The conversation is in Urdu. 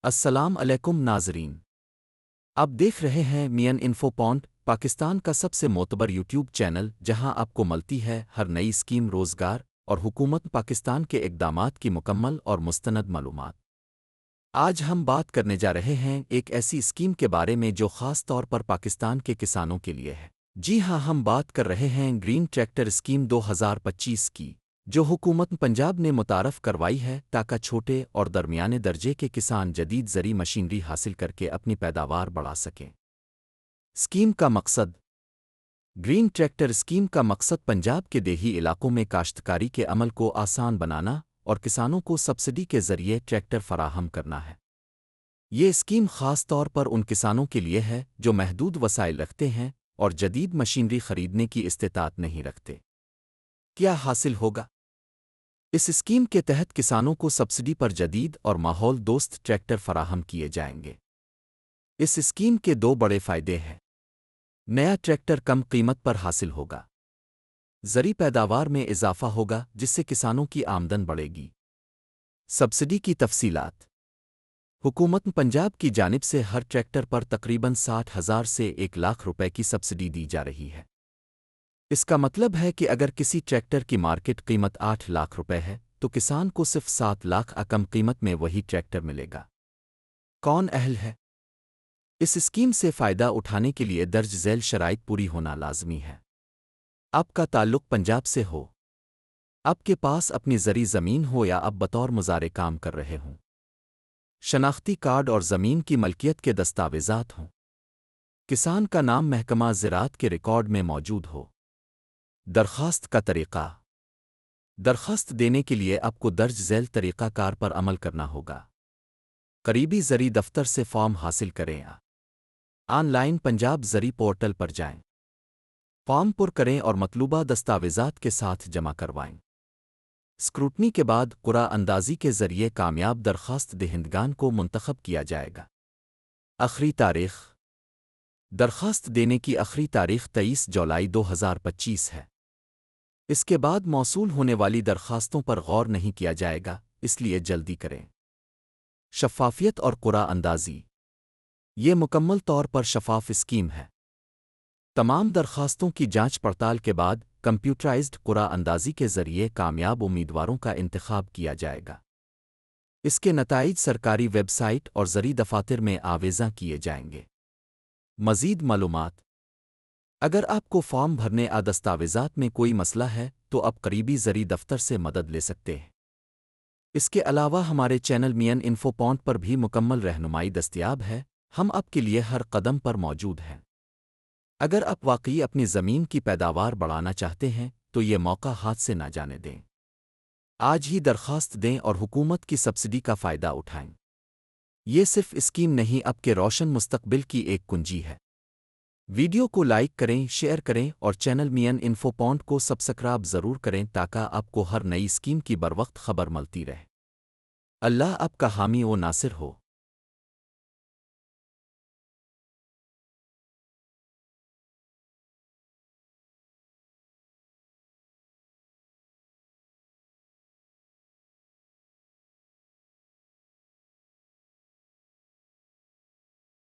السلام علیکم ناظرین، آپ دیکھ رہے ہیں مین انفو پوائنٹ، پاکستان کا سب سے معتبر یوٹیوب چینل جہاں آپ کو ملتی ہے ہر نئی اسکیم، روزگار اور حکومت پاکستان کے اقدامات کی مکمل اور مستند معلومات۔ آج ہم بات کرنے جا رہے ہیں ایک ایسی اسکیم کے بارے میں جو خاص طور پر پاکستان کے کسانوں کے لیے ہے۔ جی ہاں، ہم بات کر رہے ہیں گرین ٹریکٹر اسکیم 2025 کی، جو حکومت پنجاب نے متعارف کروائی ہے تاکہ چھوٹے اور درمیانے درجے کے کسان جدید زرعی مشینری حاصل کر کے اپنی پیداوار بڑھا سکیں۔ اسکیم کا مقصد: گرین ٹریکٹر اسکیم کا مقصد پنجاب کے دیہی علاقوں میں کاشتکاری کے عمل کو آسان بنانا اور کسانوں کو سبسڈی کے ذریعے ٹریکٹر فراہم کرنا ہے۔ یہ اسکیم خاص طور پر ان کسانوں کے لیے ہے جو محدود وسائل رکھتے ہیں اور جدید مشینری خریدنے کی استطاعت نہیں رکھتے۔ کیا حاصل ہوگا؟ اس اسکیم کے تحت کسانوں کو سبسڈی پر جدید اور ماحول دوست ٹریکٹر فراہم کیے جائیں گے۔ اس اسکیم کے دو بڑے فائدے ہیں۔ نیا ٹریکٹر کم قیمت پر حاصل ہوگا۔ زرعی پیداوار میں اضافہ ہوگا جس سے کسانوں کی آمدن بڑھے گی۔ سبسڈی کی تفصیلات: حکومت پنجاب کی جانب سے ہر ٹریکٹر پر تقریباً 60,000 سے 1,00,000 روپے کی سبسڈی دی جا رہی ہے۔ اس کا مطلب ہے کہ اگر کسی ٹریکٹر کی مارکیٹ قیمت 8 لاکھ روپے ہے تو کسان کو صرف 7 لاکھ کم قیمت میں وہی ٹریکٹر ملے گا۔ کون اہل ہے؟ اس اسکیم سے فائدہ اٹھانے کے لیے درج ذیل شرائط پوری ہونا لازمی ہے۔ آپ کا تعلق پنجاب سے ہو، آپ کے پاس اپنی زرعی زمین ہو یا آپ بطور مزارع کام کر رہے ہوں، شناختی کارڈ اور زمین کی ملکیت کے دستاویزات ہوں، کسان کا نام محکمہ زراعت کے ریکارڈ میں موجود ہو۔ درخواست کا طریقہ: درخواست دینے کے لیے آپ کو درج ذیل طریقہ کار پر عمل کرنا ہوگا۔ قریبی زرعی دفتر سے فارم حاصل کریں یا آن لائن پنجاب زرعی پورٹل پر جائیں، فارم پر کریں اور مطلوبہ دستاویزات کے ساتھ جمع کروائیں۔ اسکروٹنی کے بعد قرعہ اندازی کے ذریعے کامیاب درخواست دہندگان کو منتخب کیا جائے گا۔ آخری تاریخ: درخواست دینے کی آخری تاریخ 23 جولائی 2025 ہے۔ اس کے بعد موصول ہونے والی درخواستوں پر غور نہیں کیا جائے گا، اس لیے جلدی کریں۔ شفافیت اور قرعہ اندازی: یہ مکمل طور پر شفاف اسکیم ہے۔ تمام درخواستوں کی جانچ پڑتال کے بعد کمپیوٹرائزڈ قرعہ اندازی کے ذریعے کامیاب امیدواروں کا انتخاب کیا جائے گا۔ اس کے نتائج سرکاری ویب سائٹ اور زرعی دفاتر میں آویزاں کیے جائیں گے۔ مزید معلومات: اگر آپ کو فارم بھرنے دستاویزات میں کوئی مسئلہ ہے تو آپ قریبی زرعی دفتر سے مدد لے سکتے ہیں۔ اس کے علاوہ ہمارے چینل مین انفو پوائنٹ پر بھی مکمل رہنمائی دستیاب ہے، ہم آپ کے لیے ہر قدم پر موجود ہیں۔ اگر آپ واقعی اپنی زمین کی پیداوار بڑھانا چاہتے ہیں تو یہ موقع ہاتھ سے نہ جانے دیں۔ آج ہی درخواست دیں اور حکومت کی سبسڈی کا فائدہ اٹھائیں۔ یہ صرف اسکیم نہیں، آپ کے روشن مستقبل کی ایک کنجی ہے۔ ویڈیو کو لائک کریں، شیئر کریں اور چینل مین انفو پوائنٹ کو سبسکرائب ضرور کریں تاکہ آپ کو ہر نئی اسکیم کی بروقت خبر ملتی رہے۔ اللہ آپ کا حامی و ناصر ہو۔